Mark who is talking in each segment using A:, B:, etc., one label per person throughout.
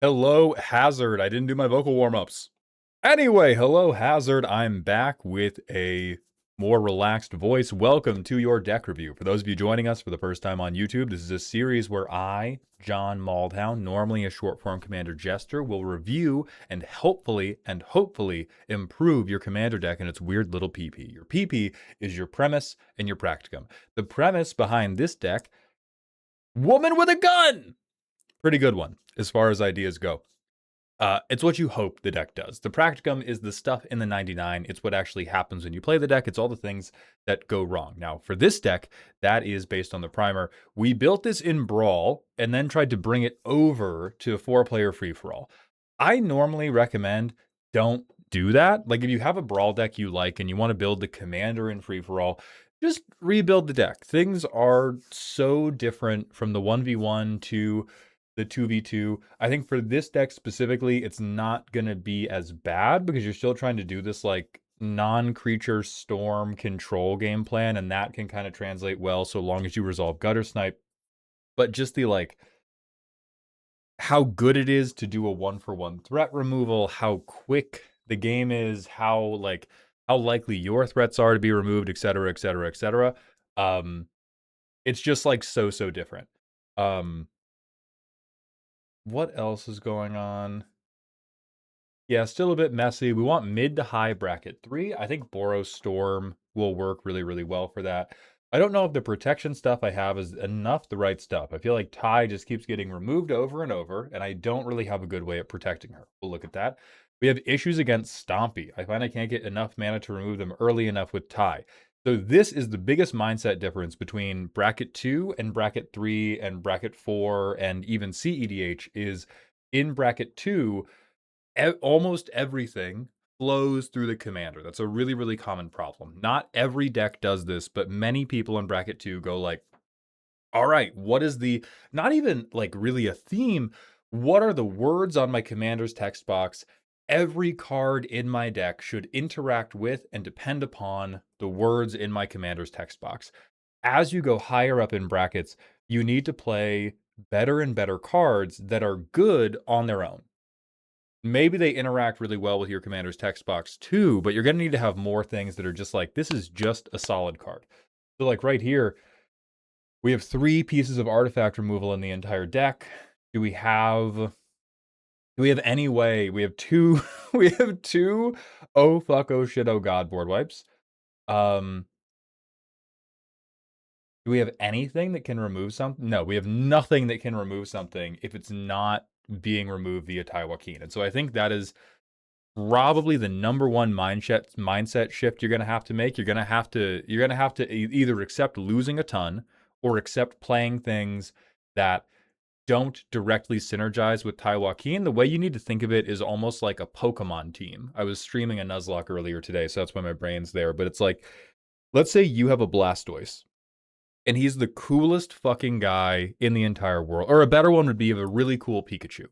A: Hello, Hazard. I didn't do my vocal warm-ups. Anyway, hello, Hazard. I'm back with a more relaxed voice. Welcome to your deck review. For those of you joining us for the first time on YouTube, this is a series where I, John Maldhound, normally a short-form Commander Jester, will review and hopefully improve your Commander deck and its weird little PP. Your PP is your premise and your practicum. The premise behind this deck, Woman with a Gun! Pretty good one, as far as ideas go. It's what you hope the deck does. The practicum is the stuff in the 99. It's what actually happens when you play the deck. It's all the things that go wrong. Now, for this deck, that is based on the primer. We built this in Brawl and then tried to bring it over to a 4-player free-for-all. I normally recommend don't do that. Like, if you have a Brawl deck you like and you want to build the commander in free-for-all, just rebuild the deck. Things are so different from the 1v1 to the 2v2. I think for this deck specifically, it's not going to be as bad because you're still trying to do this like non-creature storm control game plan, and that can kind of translate well so long as you resolve Gutter Snipe. But just the like how good it is to do a 1-for-1 threat removal, how quick the game is, how likely your threats are to be removed, etc., etc., etc. It's just like so different. What else is going on? Yeah, still a bit messy. We want mid to high bracket 3. I think Boros Storm will work really well for that. I don't know if the protection stuff I have is enough the right stuff. I feel like Ty just keeps getting removed over and over, and I don't really have a good way of protecting her. We'll look at that. We have issues against Stompy. I find I can't get enough mana to remove them early enough with Ty. So this is the biggest mindset difference between bracket 2 and bracket 3 and bracket 4 and even CEDH is in bracket 2, almost everything flows through the commander. That's a really common problem. Not every deck does this, but many people in bracket 2 go like, all right, what is the, not even like really a theme, what are the words on my commander's text box? Every card in my deck should interact with and depend upon the words in my commander's text box. As you go higher up in brackets, you need to play better and better cards that are good on their own. Maybe they interact really well with your commander's text box too, but you're going to need to have more things that are just like, this is just a solid card. So like right here, we have 3 pieces of artifact removal in the entire deck. Do we have any way? We have 2, we have 2 oh fuck, oh shit, oh god board wipes. Do we have anything that can remove something? No, we have nothing that can remove something if it's not being removed via Taiwakin. And so I think that is probably the number one mindset shift you're going to have to make. You're going to have to either accept losing a ton or accept playing things that don't directly synergize with Taiwakin. The way you need to think of it is almost like a Pokemon team. I was streaming a Nuzlocke earlier today, so that's why my brain's there. But it's like, let's say you have a Blastoise, and he's the coolest fucking guy in the entire world. Or a better one would be of a really cool Pikachu.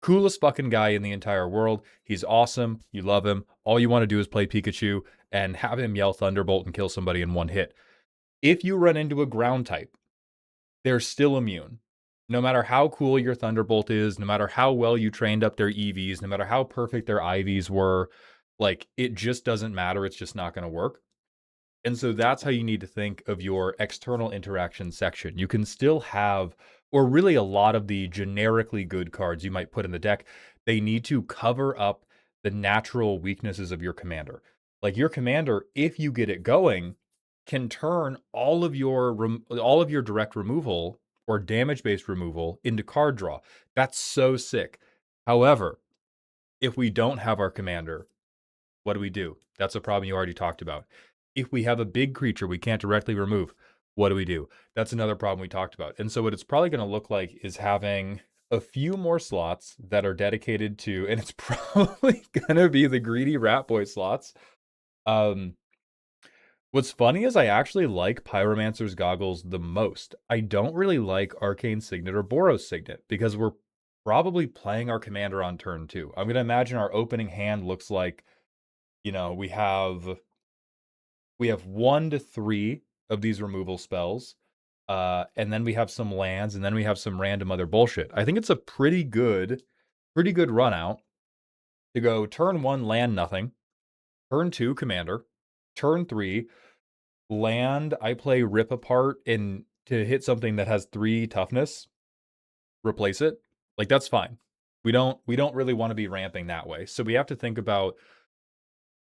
A: Coolest fucking guy in the entire world. He's awesome. You love him. All you want to do is play Pikachu and have him yell Thunderbolt and kill somebody in one hit. If you run into a ground type, they're still immune. No matter how cool your Thunderbolt is, no matter how well you trained up their EVs, no matter how perfect their IVs were, like, it just doesn't matter. It's just not going to work. And so that's how you need to think of your external interaction section. You can still have, or really a lot of the generically good cards you might put in the deck, they need to cover up the natural weaknesses of your commander. Like your commander, if you get it going, can turn all of your direct removal or damage-based removal into card draw. That's so sick. However, if we don't have our commander, what do? That's a problem you already talked about. If we have a big creature we can't directly remove, what do? That's another problem we talked about. And so what it's probably going to look like is having a few more slots that are dedicated to, and it's probably going to be the greedy Rat Boy slots. What's funny is I actually like Pyromancer's Goggles the most. I don't really like Arcane Signet or Boros Signet because we're probably playing our commander on turn 2. I'm going to imagine our opening hand looks like, you know, we have 1 to 3 of these removal spells, and then we have some lands, and then we have some random other bullshit. I think it's a pretty good pretty good run out to go turn 1, land nothing, turn 2, commander, turn 3, land, I play Rip Apart, and to hit something that has 3 toughness, replace it. Like, that's fine. We don't really want to be ramping that way. So we have to think about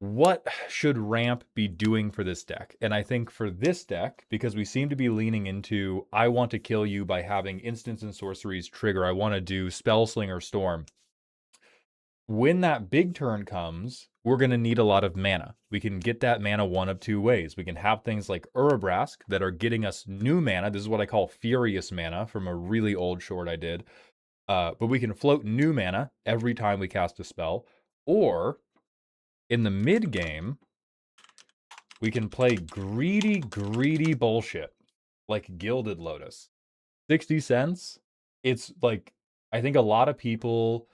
A: what should ramp be doing for this deck? And I think for this deck, because we seem to be leaning into, I want to kill you by having instants and sorceries trigger, I want to do Spellslinger Storm. When that big turn comes, we're going to need a lot of mana. We can get that mana one of two ways. We can have things like Urabrask that are getting us new mana. This is what I call Furious Mana from a really old short I did. But we can float new mana every time we cast a spell. Or in the mid game, we can play greedy, greedy bullshit like Gilded Lotus. 60 cents. It's like, I think a lot of people,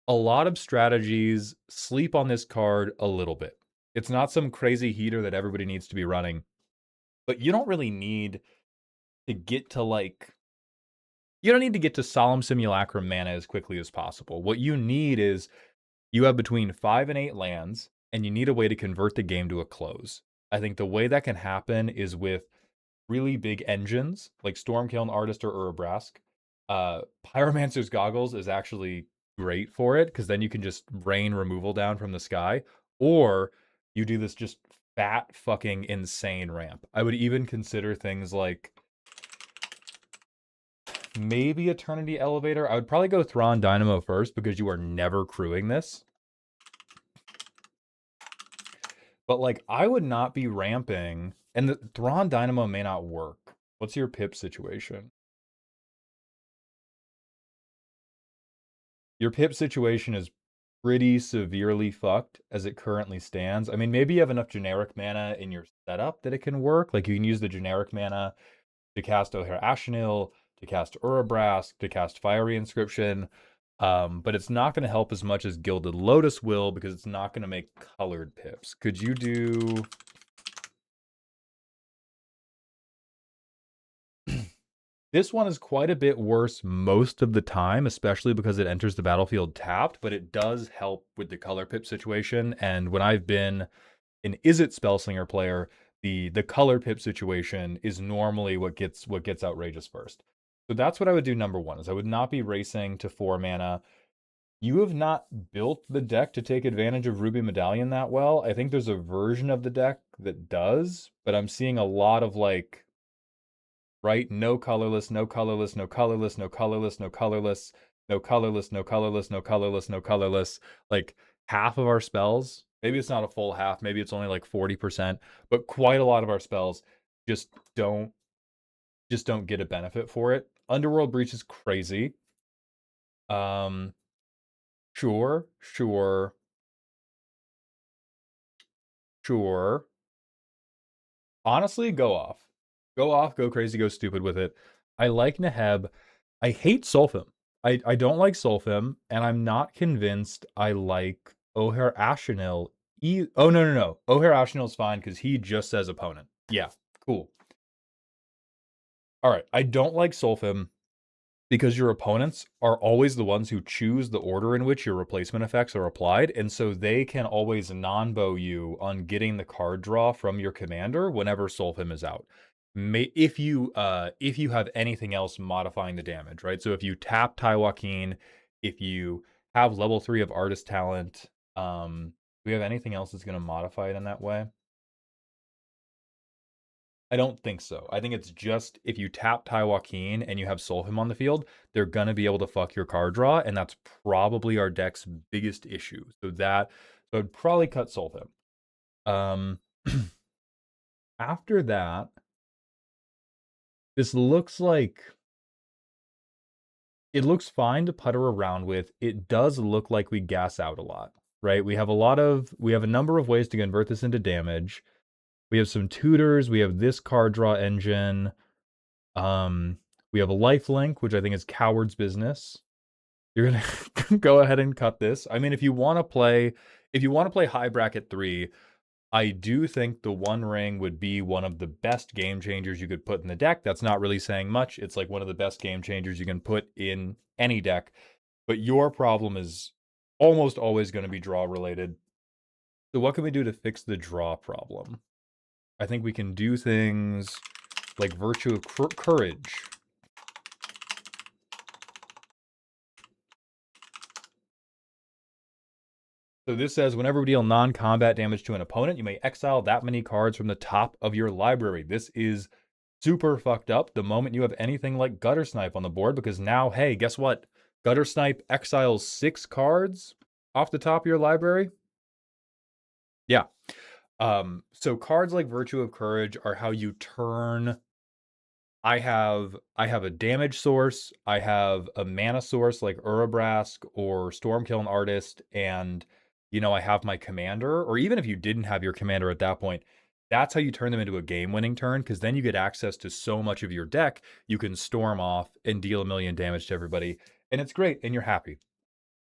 A: a lot of strategies sleep on this card a little bit. It's not some crazy heater that everybody needs to be running, but you don't really need to get to like, you don't need to get to Solemn Simulacrum mana as quickly as possible. What you need is you have between 5 and 8 lands, and you need a way to convert the game to a close. I think the way that can happen is with really big engines like Stormkiln Artist or Urabrask. Pyromancer's Goggles is actually great for it because then you can just rain removal down from the sky, or you do this just fat fucking insane ramp. I would even consider things like maybe Eternity Elevator. I would probably go Thrawn Dynamo first because you are never crewing this. But like, I would not be ramping, and the Thrawn Dynamo may not work. What's your pip situation? Your pip situation is pretty severely fucked as it currently stands. I mean, maybe you have enough generic mana in your setup that it can work. Like, you can use the generic mana to cast O'Hare Ashenil, to cast Urabrask, to cast Fiery Inscription. But it's not going to help as much as Gilded Lotus will because it's not going to make colored pips. Could you do... This one is quite a bit worse most of the time, especially because it enters the battlefield tapped, but it does help with the color pip situation. And when I've been an Izzet Spellslinger player, the color pip situation is normally what gets outrageous first. So that's what I would do number one, is I would not be racing to 4 mana. You have not built the deck to take advantage of Ruby Medallion that well. I think there's a version of the deck that does, but I'm seeing a lot of like, right? No colorless, no colorless, no colorless, no colorless, no colorless, no colorless, no colorless, no colorless, no colorless. Like half of our spells, maybe it's not a full half, maybe it's only like 40%, but quite a lot of our spells just don't get a benefit for it. Underworld Breach is crazy. Sure, sure, sure. Honestly, go off. Go off, go crazy, go stupid with it. I like Neheb. I hate Sulfim. I don't like Sulfim, and I'm not convinced I like O'Hare Ashenil. Oh, no. O'Hare Ashenil's fine because he just says opponent. Yeah, cool. All right, I don't like Sulfim because your opponents are always the ones who choose the order in which your replacement effects are applied, and so they can always non-bow you on getting the card draw from your commander whenever Solfim is out. If you have anything else modifying the damage, right? So if you tap Taiwakin, if you have level 3 of Artist Talent, do we have anything else that's going to modify it in that way? I don't think so. I think it's just if you tap Taiwakin and you have Solheim on the field, they're gonna be able to fuck your card draw, and that's probably our deck's biggest issue. So I'd probably cut Solheim. Um, after that, this looks like it looks fine to putter around with. It does look like we gas out a lot, right? We have a number of ways to convert this into damage. We have some tutors. We have this card draw engine. We have a lifelink, which I think is coward's business. You're gonna go ahead and cut this. I mean, if you want to play high bracket 3, I do think the One Ring would be one of the best game changers you could put in the deck. That's not really saying much. It's like one of the best game changers you can put in any deck. But your problem is almost always going to be draw related. So what can we do to fix the draw problem? I think we can do things like Virtue of Courage. So this says, whenever we deal non-combat damage to an opponent, you may exile that many cards from the top of your library. This is super fucked up the moment you have anything like Gutter Snipe on the board, because now, hey, guess what? Gutter Snipe exiles 6 cards off the top of your library. Yeah. So cards like Virtue of Courage are how you turn. I have a damage source, I have a mana source like Urabrask or Stormkill Artist, and I have my commander, or even if you didn't have your commander at that point, that's how you turn them into a game-winning turn, because then you get access to so much of your deck, you can storm off and deal a million damage to everybody, and it's great, and you're happy.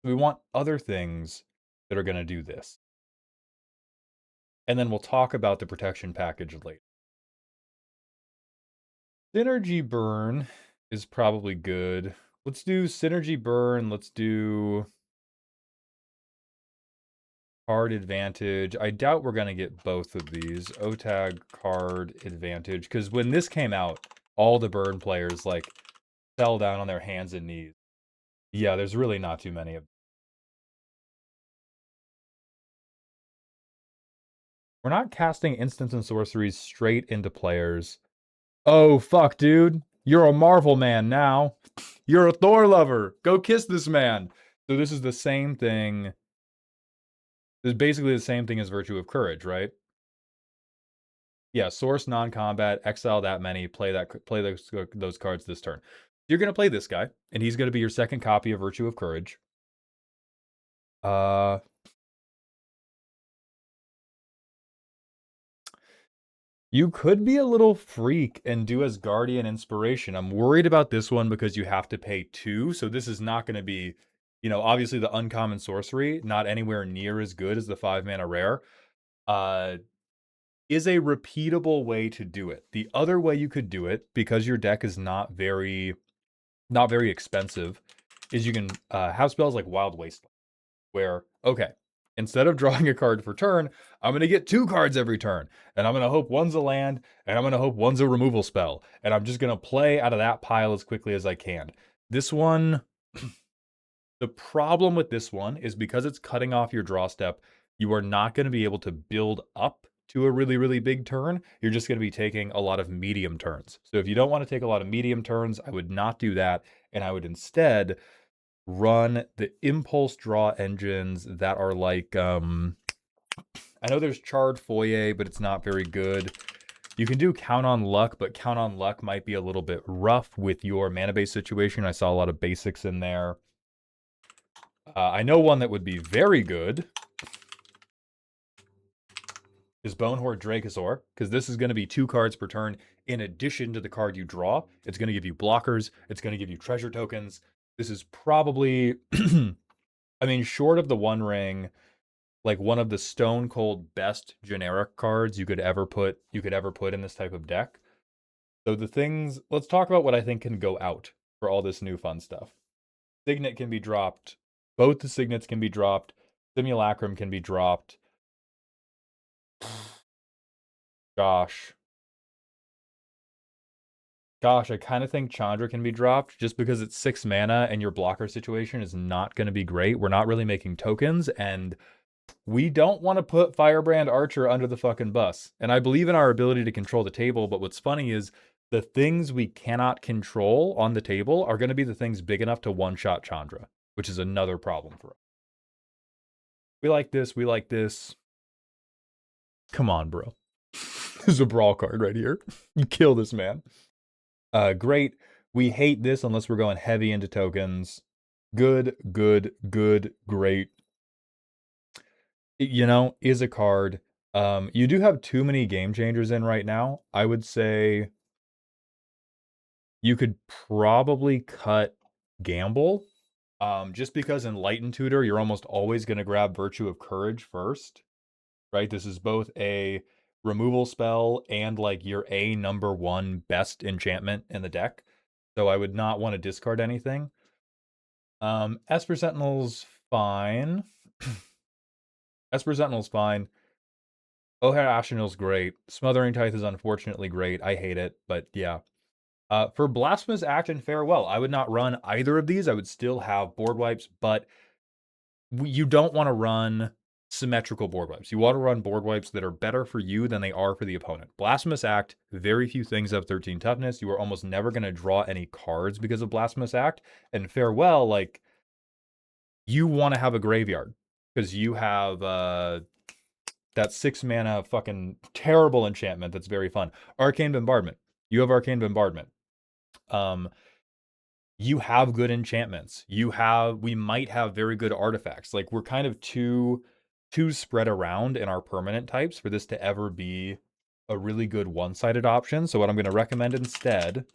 A: We want other things that are going to do this. And then we'll talk about the protection package later. Synergy Burn is probably good. Let's do Synergy Burn. Let's do Card Advantage. I doubt we're going to get both of these. OTAG Card Advantage. Because when this came out, all the Burn players, like, fell down on their hands and knees. Yeah, there's really not too many of them. We're not casting instants and sorceries straight into players. Oh, fuck, dude. You're a Marvel man now. You're a Thor lover. Go kiss this man. So this is the same thing. This is basically the same thing as Virtue of Courage, right? Yeah, source non-combat, exile that many, play those cards this turn. You're going to play this guy, and he's going to be your second copy of Virtue of Courage. You could be a little freak and do as Guardian Inspiration. I'm worried about this one because you have to pay 2, so this is not going to be, obviously the uncommon sorcery, not anywhere near as good as the 5-mana rare, is a repeatable way to do it. The other way you could do it, because your deck is not very expensive, is you can have spells like Wild Wasteland, where, okay, instead of drawing a card for turn, I'm going to get 2 cards every turn, and I'm going to hope one's a land, and I'm going to hope one's a removal spell, and I'm just going to play out of that pile as quickly as I can. This one, the problem with this one is because it's cutting off your draw step, you are not going to be able to build up to a really, really big turn. You're just going to be taking a lot of medium turns. So if you don't want to take a lot of medium turns, I would not do that, and I would instead run the impulse draw engines that are like, I know there's Charred Foyer, but it's not very good. You can do Count on Luck, but Count on Luck might be a little bit rough with your mana base situation. I saw a lot of basics in there. I know one that would be very good is Bonehorde Dracosaur, because this is going to be 2 cards per turn in addition to the card you draw. It's going to give you blockers. It's going to give you treasure tokens. This is probably, I mean, short of the One Ring, like one of the stone cold best generic cards you could ever put in this type of deck. So the things, let's talk about what I think can go out for all this new fun stuff. Signet can be dropped. Both the Signets can be dropped. Simulacrum can be dropped. Gosh, I kind of think Chandra can be dropped just because it's 6 mana and your blocker situation is not going to be great. We're not really making tokens, and we don't want to put Firebrand Archer under the fucking bus. And I believe in our ability to control the table, but what's funny is the things we cannot control on the table are going to be the things big enough to one-shot Chandra, which is another problem for us. We like this, we like this. Come on, bro. This is a brawl card right here. You kill this man. Great. We hate this unless we're going heavy into tokens. Good, good, good, great. Is a card. You do have too many game changers in right now. I would say you could probably cut Gamble. Just because Enlightened Tutor, you're almost always going to grab Virtue of Courage first, right? This is both a removal spell and like your number 1 best enchantment in the deck. So I would not want to discard anything. Esper Sentinel's fine. Esper Sentinel's fine. O'Hare Ashenil's great. Smothering Tithe is unfortunately great. I hate it, but yeah. For Blasphemous Act and Farewell, I would not run either of these. I would still have board wipes, but you don't want to run symmetrical board wipes. You want to run board wipes that are better for you than they are for the opponent. Blasphemous Act, very few things have 13 toughness. You are almost never going to draw any cards because of Blasphemous Act. And Farewell, like, you want to have a graveyard because you have that 6 mana fucking terrible enchantment that's very fun. Arcane Bombardment. You have Arcane Bombardment. You have good enchantments. We might have very good artifacts. Like, we're kind of too spread around in our permanent types for this to ever be a really good one-sided option. So what I'm going to recommend instead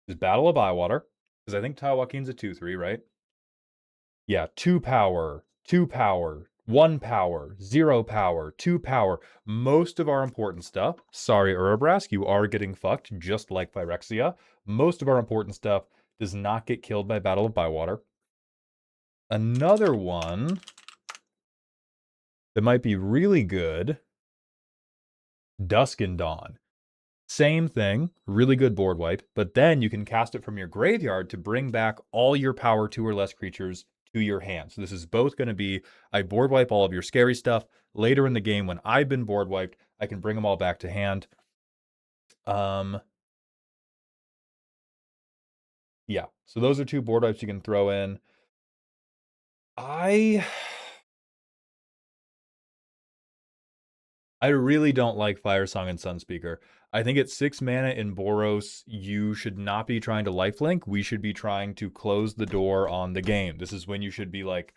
A: is Battle of Bywater, because I think Tawakin's a 2/3, right? Yeah, 2 power, 2 power, 1 power, 0 power, 2 power. Most of our important stuff, sorry, Urabrask, you are getting fucked, just like Phyrexia. Most of our important stuff does not get killed by Battle of Bywater. Another one that might be really good, Dusk and Dawn. Same thing, really good board wipe, but then you can cast it from your graveyard to bring back all your power 2 or less creatures to your hand. So this is both going to be, I board wipe all of your scary stuff. Later in the game, when I've been board wiped, I can bring them all back to hand. Yeah, so those are 2 board wipes you can throw in. I really don't like Fire Song and Sunspeaker. I think at 6 mana in Boros, you should not be trying to lifelink. We should be trying to close the door on the game. This is when you should be like,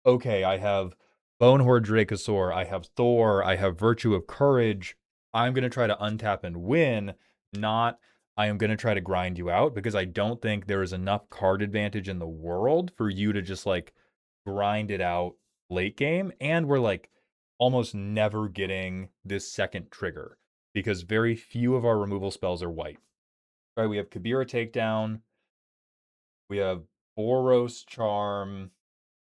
A: okay, I have Bonehorde Dracosaur, I have Thor, I have Virtue of Courage. I'm going to try to untap and win, not I am going to try to grind you out, because I don't think there is enough card advantage in the world for you to just like grind it out late game. And we're like almost never getting this second trigger because very few of our removal spells are white. All right, we have Kabira Takedown, we have Boros Charm,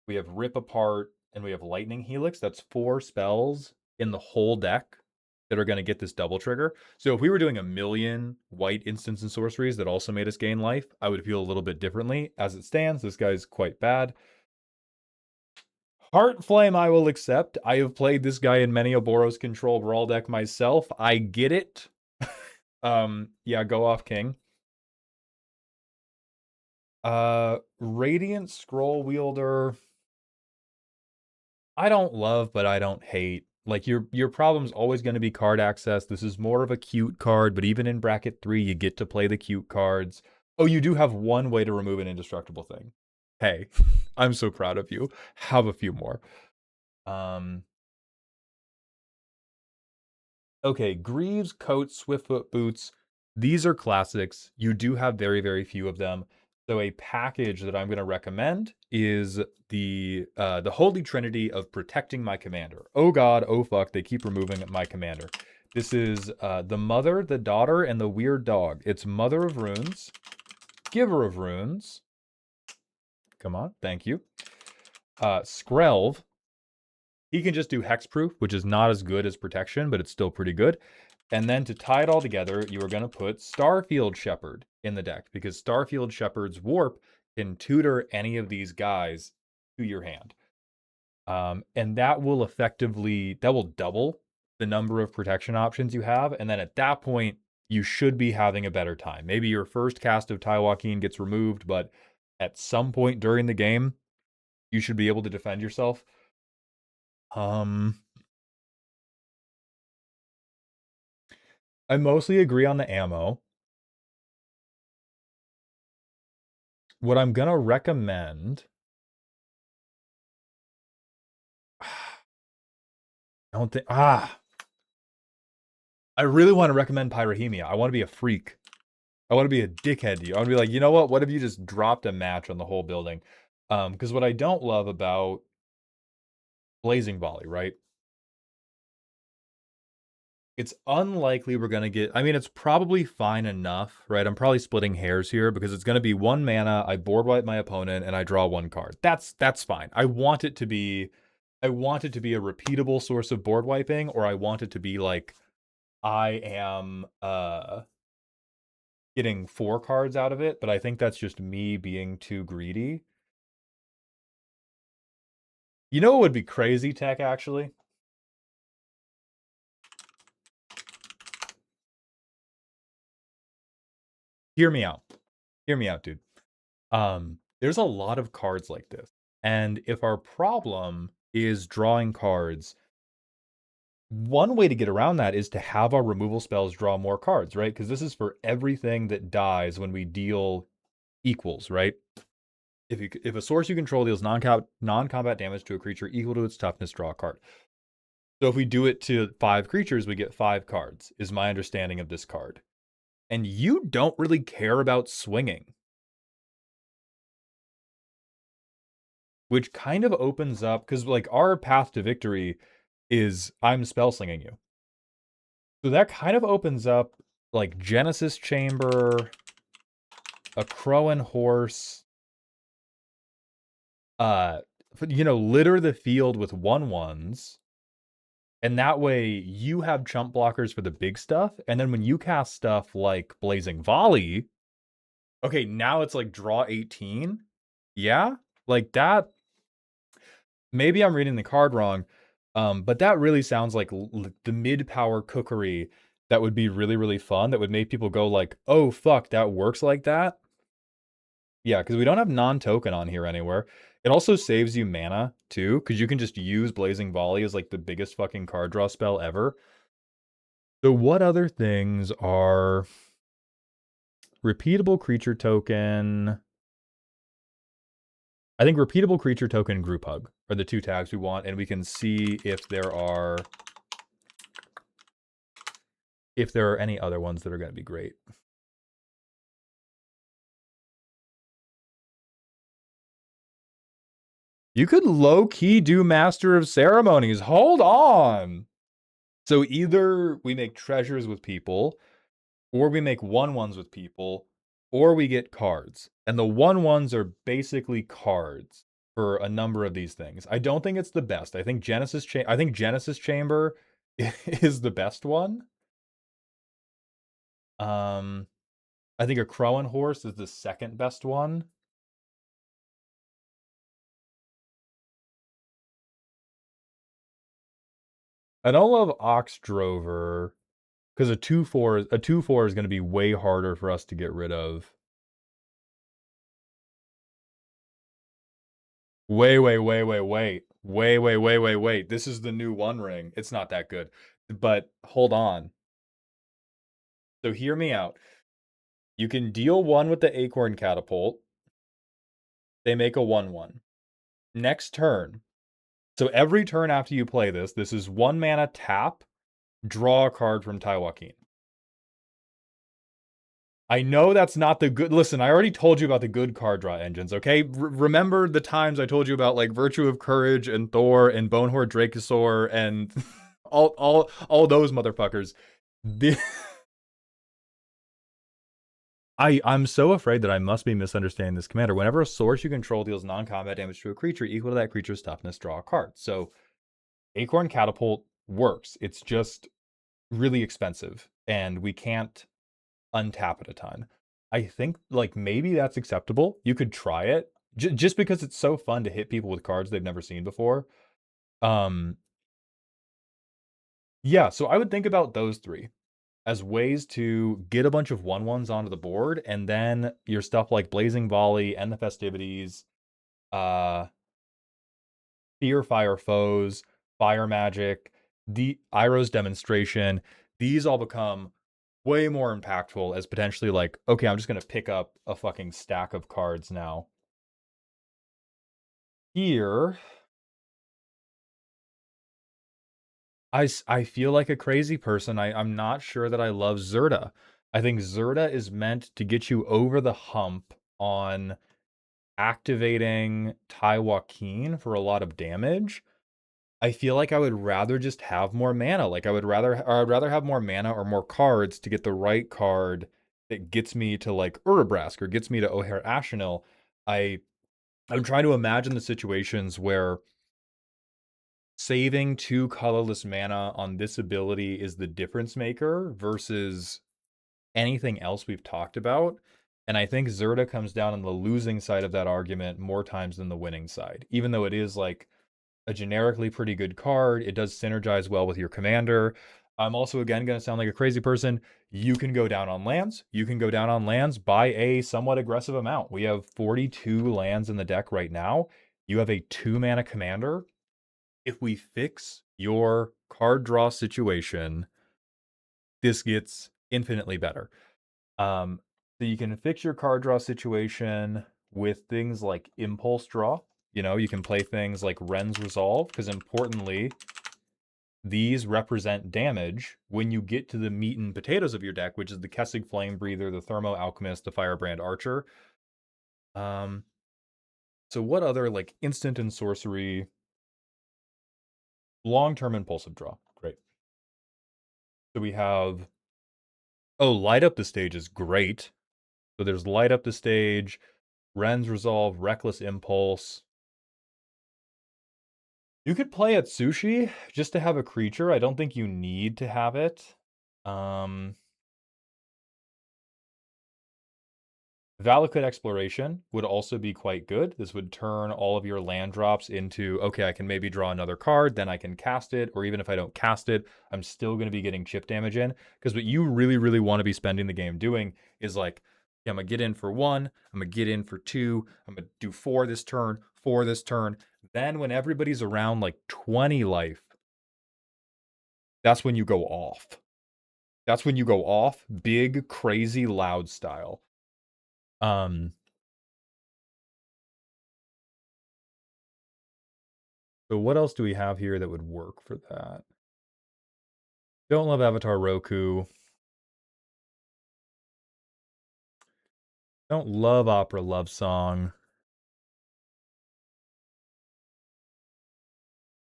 A: we have Rip Apart, and we have Lightning Helix. That's 4 spells in the whole deck that are going to get this double trigger. So if we were doing a million white instants and sorceries that also made us gain life, I would feel a little bit differently. As it stands, this guy's quite bad. Heart Flame I will accept. I have played this guy in many a Boros control brawl deck myself. I get it. Yeah, go off King. Radiant Scroll Wielder, I don't love, but I don't hate. Like, your problem's always going to be card access. This is more of a cute card, but even in bracket 3, you get to play the cute cards. Oh, you do have one way to remove an indestructible thing. Hey, I'm so proud of you. Have a few more. Okay, Greaves, Coats, Swiftfoot Boots. These are classics. You do have very, very few of them. So a package that I'm going to recommend is the Holy Trinity of Protecting My Commander. Oh god, oh fuck, they keep removing my commander. This is the Mother, the Daughter, and the Weird Dog. It's Mother of Runes, Giver of Runes. Come on, thank you. Skrelv. He can just do Hexproof, which is not as good as Protection, but it's still pretty good. And then to tie it all together, you are going to put Starfield Shepherd in the deck, because Starfield Shepherd's Warp can tutor any of these guys to your hand. And that will double the number of protection options you have. And then at that point, you should be having a better time. Maybe your first cast of Tywakeen gets removed, but at some point during the game, you should be able to defend yourself. I mostly agree on the ammo. What I'm gonna recommend, I don't think, I really want to recommend Pyrrhemia. I want to be a freak. I want to be a dickhead to you. I want to be like, you know what? What if you just dropped a match on the whole building? Because what I don't love about Blazing Volley, right? It's unlikely we're gonna get. I mean, it's probably fine enough, right? I'm probably splitting hairs here because it's gonna be 1 mana. I board wipe my opponent and I draw 1 card. That's fine. I want it to be. I want it to be a repeatable source of board wiping, or I want it to be like I am getting 4 cards out of it. But I think that's just me being too greedy. You know what would be crazy, Tech? Actually, hear me out. Hear me out, dude. There's a lot of cards like this. And if our problem is drawing cards, one way to get around that is to have our removal spells draw more cards, right? Because this is for everything that dies when we deal equals, right? If a source you control deals non-combat damage to a creature equal to its toughness, draw a card. So if we do it to 5 creatures, we get 5 cards, is my understanding of this card. And you don't really care about swinging, which kind of opens up, because like our path to victory is I'm spell slinging you. So that kind of opens up like Genesis Chamber, a Crow and Horse, litter the field with 1/1s. And that way you have chump blockers for the big stuff. And then when you cast stuff like Blazing Volley, okay, now it's like draw 18. Yeah, like that. Maybe I'm reading the card wrong. But that really sounds like the mid-power cookery that would be really, really fun. That would make people go like, oh, fuck, that works like that. Yeah, because we don't have non-token on here anywhere. It also saves you mana, too, because you can just use Blazing Volley as like the biggest fucking card draw spell ever. So what other things are repeatable creature token? I think repeatable creature token, group hug are the 2 tags we want, and we can see if there are any other ones that are going to be great. You could low-key do Master of Ceremonies. Hold on. So either we make treasures with people, or we make 1/1s with people, or we get cards. And the 1/1s are basically cards for a number of these things. I don't think it's the best. I think Genesis Chamber is the best one. I think a Crow and Horse is the second best one. I don't love Ox Drover because a 2/4 is going to be way harder for us to get rid of. Wait. This is the new One Ring. It's not that good. But hold on. So hear me out. You can deal 1 with the Acorn Catapult. They make a 1/1. Next turn. So every turn after you play this is 1 mana tap, draw a card from Taiwakin. I know that's not the good. Listen, I already told you about the good card draw engines, okay? Remember the times I told you about like Virtue of Courage and Thor and Bonehorde Dracosaur and all those motherfuckers. I'm so afraid that I must be misunderstanding this commander. Whenever a source you control deals non-combat damage to a creature equal to that creature's toughness, draw a card. So Acorn Catapult works. It's just really expensive, and we can't untap it a ton. I think like maybe that's acceptable. You could try it just because it's so fun to hit people with cards they've never seen before. Yeah, so I would think about those 3 as ways to get a bunch of 1/1s onto the board, and then your stuff like Blazing Volley and the Festivities, uh, Fear Fire Foes, Fire Magic, the Iroh's Demonstration, these all become way more impactful as potentially like, okay, I'm just going to pick up a fucking stack of cards now. Here, I feel like a crazy person. I'm not sure that I love Zerta. I think Zerta is meant to get you over the hump on activating Taiwakin for a lot of damage. I feel like I would rather just have more mana. Like I'd rather have more mana or more cards to get the right card that gets me to like Urabrask or gets me to O'Hare Ashenil. I I'm trying to imagine the situations where saving 2 colorless mana on this ability is the difference maker versus anything else we've talked about. And I think Zerta comes down on the losing side of that argument more times than the winning side. Even though it is like a generically pretty good card, it does synergize well with your commander. I'm also again going to sound like a crazy person. You can go down on lands. You can go down on lands by a somewhat aggressive amount. We have 42 lands in the deck right now. You have a 2 mana commander. If we fix your card draw situation, this gets infinitely better. Um, so you can fix your card draw situation with things like impulse draw. You know, you can play things like Ren's Resolve, because importantly, these represent damage when you get to the meat and potatoes of your deck, which is the Kessig Flame Breather, the Thermo Alchemist, the Firebrand Archer. Um, so what other like instant and sorcery, long-term impulsive draw? Great. So we have, oh, light up the stage is great. So there's light up the stage, Ren's Resolve, Reckless Impulse. You could play at Sushi just to have a creature. I don't think you need to have it. Um, Valakut Exploration would also be quite good. This would turn all of your land drops into, okay, I can maybe draw another card, then I can cast it, or even if I don't cast it, I'm still going to be getting chip damage in. Because what you really, really want to be spending the game doing is like, yeah, I'm going to get in for 1, I'm going to get in for 2, I'm going to do 4 this turn, 4 this turn. Then when everybody's around like 20 life, that's when you go off. That's when you go off, big, crazy, loud style. Um, So what else do we have here that would work for that? Don't love Avatar Roku. Don't love Opera Love Song.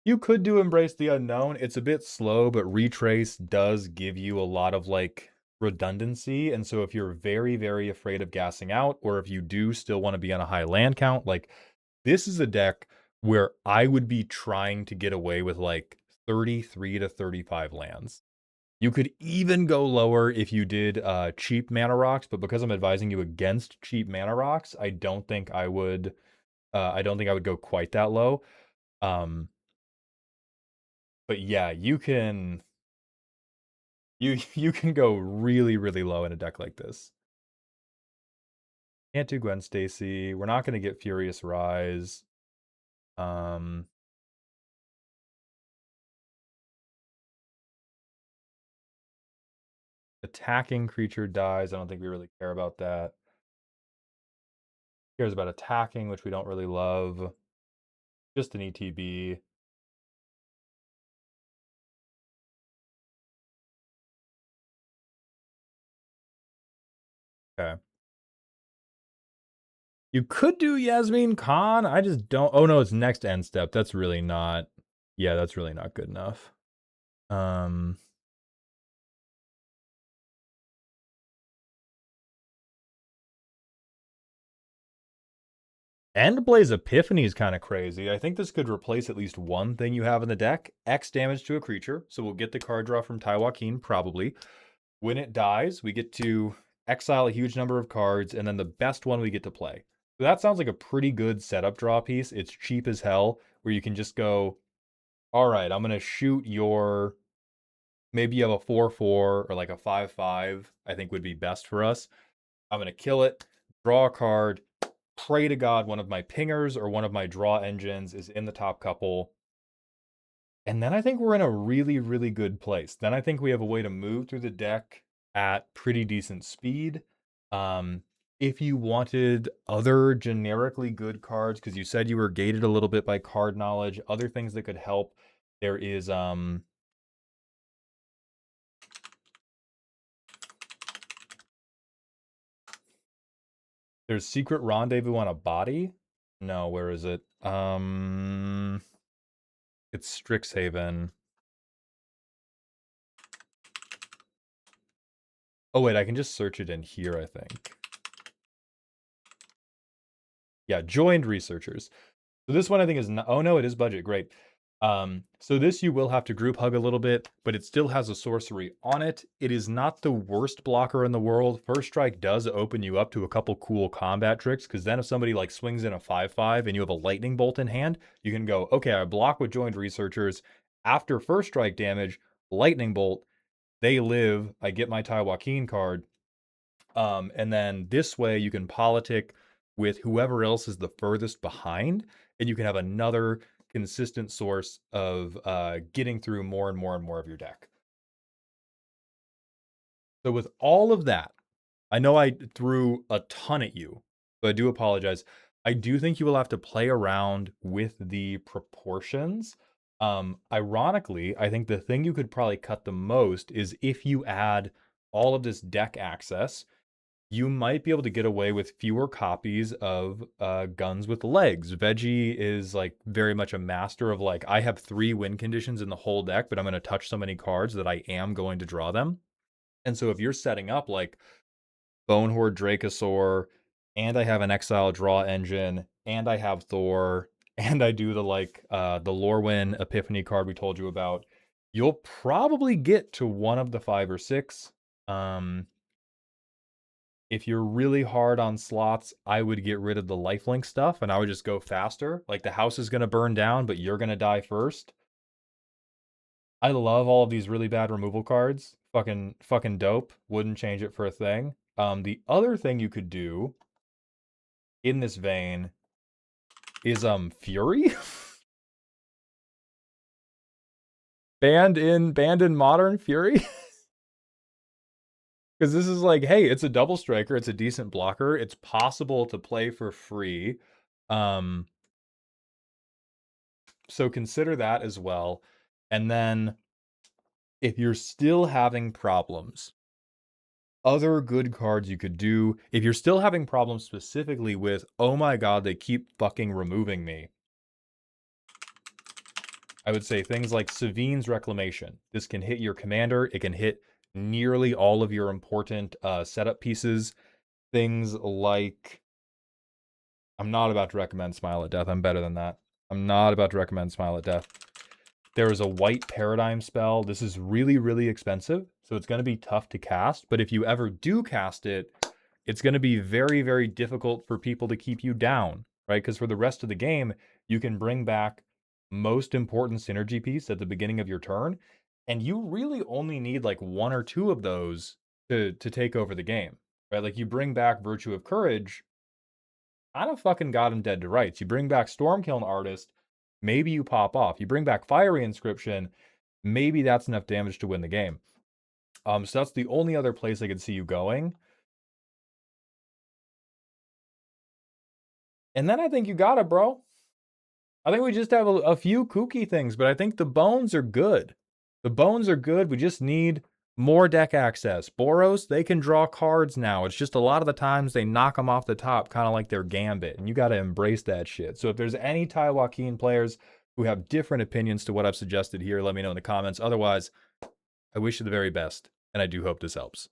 A: You could do Embrace the Unknown. It's a bit slow, but Retrace does give you a lot of like redundancy. And so if you're very, very afraid of gassing out, or if you do still want to be on a high land count, like this is a deck where I would be trying to get away with like 33 to 35 lands. You could even go lower if you did cheap mana rocks, but because I'm advising you against cheap mana rocks, I don't think I would. I don't think I would go quite that low. Um, but yeah, you can go really really low in a deck like this. Can't do Gwen Stacy. We're not going to get Furious Rise. Um, Attacking creature dies. I don't think we really care about that. Cares about attacking, which we don't really love. Just an ETB. Okay. You could do Yasmin Khan. I just don't. Oh no, it's next end step. That's really not. Yeah, that's really not good enough. Um, Endblaze Epiphany is kind of crazy. I think this could replace at least one thing you have in the deck. X damage to a creature, so we'll get the card draw from Taiwakin probably. When it dies, we get to exile a huge number of cards, and then the best one we get to play. So that sounds like a pretty good setup draw piece. It's cheap as hell, where you can just go, all right, I'm gonna shoot your, maybe you have a 4/4 or like a 5/5, I think would be best for us. I'm going to kill it, draw a card, pray to God one of my pingers or one of my draw engines is in the top couple. And then I think we're in a really, really good place. Then I think we have a way to move through the deck at pretty decent speed. Um, if you wanted other generically good cards, because you said you were gated a little bit by card knowledge, other things that could help, there is there's Secret Rendezvous on a Body. No, where is it? It's Strixhaven. Oh wait, I can just search it in here, I think. Yeah, joined researchers. So this one I think is not, oh no, it is budget, great. So this you will have to group hug a little bit, but it still has a sorcery on it. It is not the worst blocker in the world. First Strike does open you up to a couple cool combat tricks, because then if somebody like swings in a 5/5 and you have a lightning bolt in hand, you can go, okay, I block with joined researchers. After First Strike damage, lightning bolt, they live, I get my Tai Joaquin card. And then this way you can politic with whoever else is the furthest behind, and you can have another consistent source of getting through more and more and more of your deck. So with all of that, I know I threw a ton at you, but I do apologize. I do think you will have to play around with the proportions. Ironically, I think the thing you could probably cut the most is if you add all of this deck access, you might be able to get away with fewer copies of guns with legs. Veggie is like very much a master of like, I have 3 win conditions in the whole deck, but I'm going to touch so many cards that I am going to draw them. And so if you're setting up like Bonehorde Dracosaur, and I have an Exile draw engine, and I have Thor, and I do the like the Lorwyn Epiphany card we told you about, you'll probably get to one of the 5 or 6. If you're really hard on slots, I would get rid of the lifelink stuff and I would just go faster. Like the house is going to burn down, but you're going to die first. I love all of these really bad removal cards. Fucking dope. Wouldn't change it for a thing. The other thing you could do in this vein is Fury. banned in Modern Fury. Because this is like, hey, it's a double striker, it's a decent blocker, it's possible to play for free. So consider that as well. And then if you're still having problems, other good cards you could do, if you're still having problems specifically with, oh my god, they keep fucking removing me, I would say things like Savine's Reclamation. This can hit your commander, it can hit nearly all of your important setup pieces. Things like, I'm not about to recommend Smile at Death, I'm better than that. I'm not about to recommend Smile at Death. There is a white paradigm spell. This is really, really expensive, so it's going to be tough to cast. But if you ever do cast it, it's going to be very, very difficult for people to keep you down, right? Because for the rest of the game, you can bring back most important synergy piece at the beginning of your turn, and you really only need like 1 or 2 of those to take over the game, right? Like you bring back Virtue of Courage, kind of fucking got him dead to rights. You bring back Stormkiln Artist, maybe you pop off. You bring back Fiery Inscription, maybe that's enough damage to win the game. So that's the only other place I could see you going. And then I think you got it, bro. I think we just have a few kooky things, but I think the bones are good. The bones are good. We just need more deck access. Boros, they can draw cards now. It's just a lot of the times they knock them off the top, kind of like their Gambit, and you got to embrace that shit. So if there's any Tai Joaquin players who have different opinions to what I've suggested here, let me know in the comments. Otherwise, I wish you the very best, and I do hope this helps.